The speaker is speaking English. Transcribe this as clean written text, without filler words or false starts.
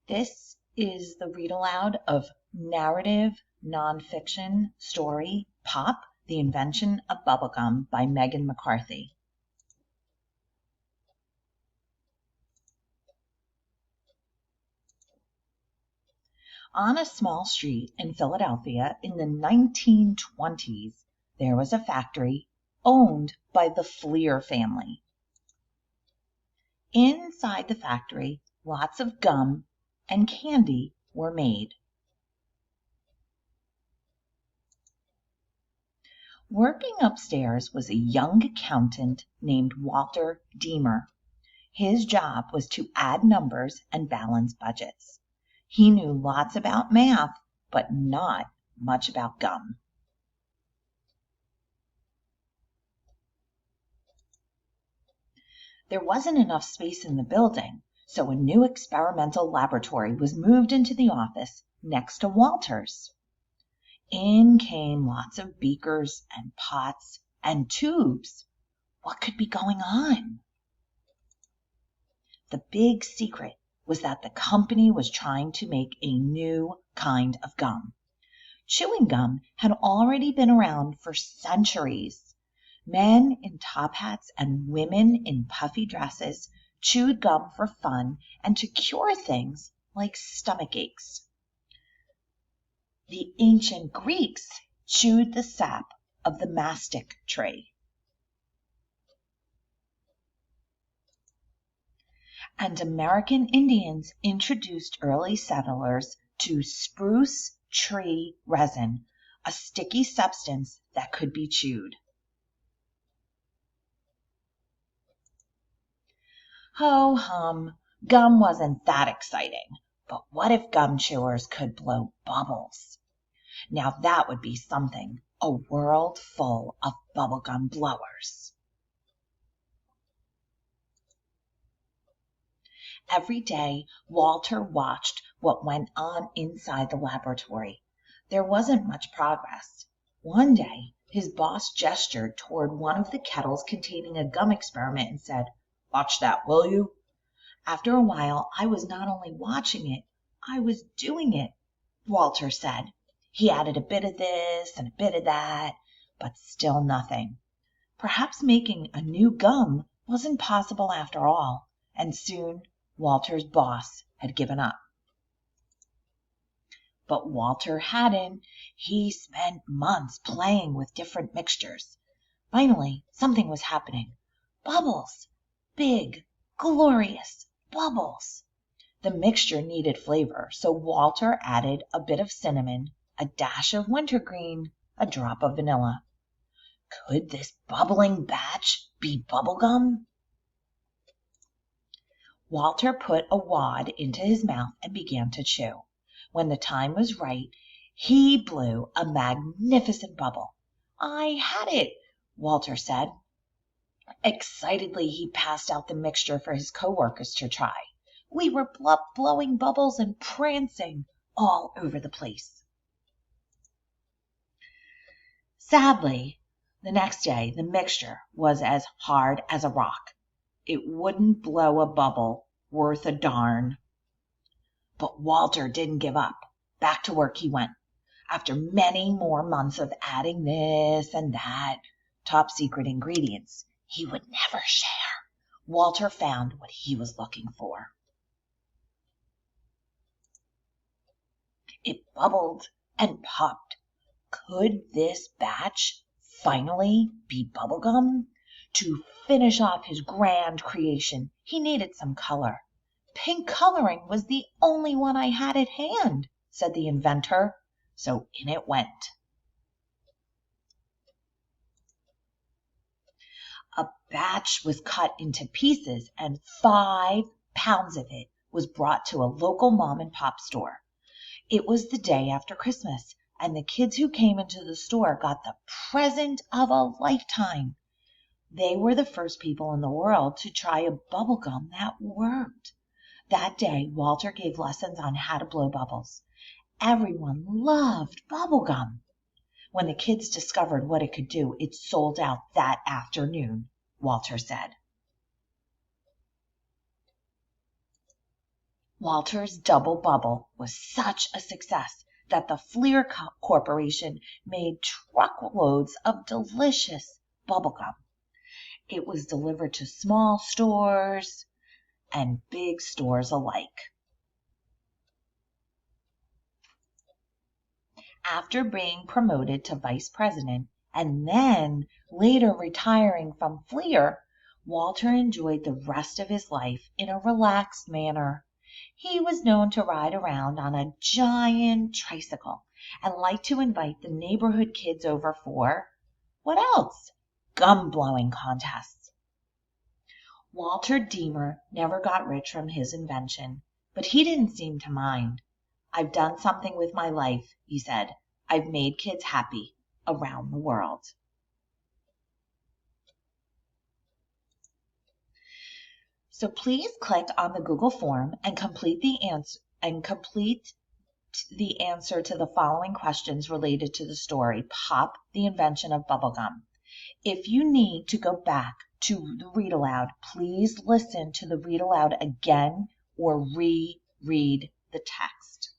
This is the read aloud of narrative nonfiction story Pop, The Invention of Bubblegum by Megan McCarthy. On a small street in Philadelphia in the 1920s, there was a factory owned by the Fleer family. Inside the factory, lots of gum and candy were made. Working upstairs was a young accountant named Walter Deemer. His job was to add numbers and balance budgets. He knew lots about math, but not much about gum. There wasn't enough space in the building, so a new experimental laboratory was moved into the office next to Walter's. In came lots of beakers and pots and tubes. What could be going on? The big secret was that the company was trying to make a new kind of gum. Chewing gum had already been around for centuries. Men in top hats and women in puffy dresses chewed gum for fun and to cure things like stomach aches. The ancient Greeks chewed the sap of the mastic tree. And American Indians introduced early settlers to spruce tree resin, a sticky substance that could be chewed. Ho hum, gum wasn't that exciting, but what if gum chewers could blow bubbles? Now that would be something, a world full of bubblegum blowers. Every day, Walter watched what went on inside the laboratory. There wasn't much progress. One day, his boss gestured toward one of the kettles containing a gum experiment and said, "Watch that, will you?" After a while, I was not only watching it, I was doing it, Walter said. He added a bit of this and a bit of that, but still nothing. Perhaps making a new gum wasn't possible after all, and soon Walter's boss had given up. But Walter hadn't. He spent months playing with different mixtures. Finally, something was happening. Bubbles! Big, glorious bubbles! The mixture needed flavor, so Walter added a bit of cinnamon, a dash of wintergreen, a drop of vanilla. Could this bubbling batch be bubblegum? Walter put a wad into his mouth and began to chew. When the time was right, he blew a magnificent bubble. "I had it," Walter said. Excitedly, he passed out the mixture for his coworkers to try. We were blowing bubbles and prancing all over the place. Sadly, the next day the mixture was as hard as a rock. It wouldn't blow a bubble worth a darn. But Walter didn't give up. Back to work he went. After many more months of adding this and that, top secret ingredients he would never share, Walter found what he was looking for. It bubbled and popped. Could this batch finally be bubblegum? To finish off his grand creation, he needed some color. "Pink coloring was the only one I had at hand," said the inventor, so in it went. A batch was cut into pieces, and 5 pounds of it was brought to a local mom and pop store. It was the day after Christmas, and the kids who came into the store got the present of a lifetime. They were the first people in the world to try a bubblegum that worked. That day, Walter gave lessons on how to blow bubbles. Everyone loved bubblegum. When the kids discovered what it could do, it sold out that afternoon, Walter said. Walter's Double Bubble was such a success that the Fleer Corporation made truckloads of delicious bubblegum. It was delivered to small stores and big stores alike. After being promoted to vice president and then later retiring from Fleer, Walter enjoyed the rest of his life in a relaxed manner. He was known to ride around on a giant tricycle and liked to invite the neighborhood kids over for, what else? Gum blowing contests. Walter Deemer never got rich from his invention, but he didn't seem to mind. "I've done something with my life," he said. "I've made kids happy around the world." So please click on the Google form and complete the answer to the following questions related to the story, Pop, the Invention of Bubblegum. If you need to go back to the read aloud, please listen to the read aloud again or reread the text.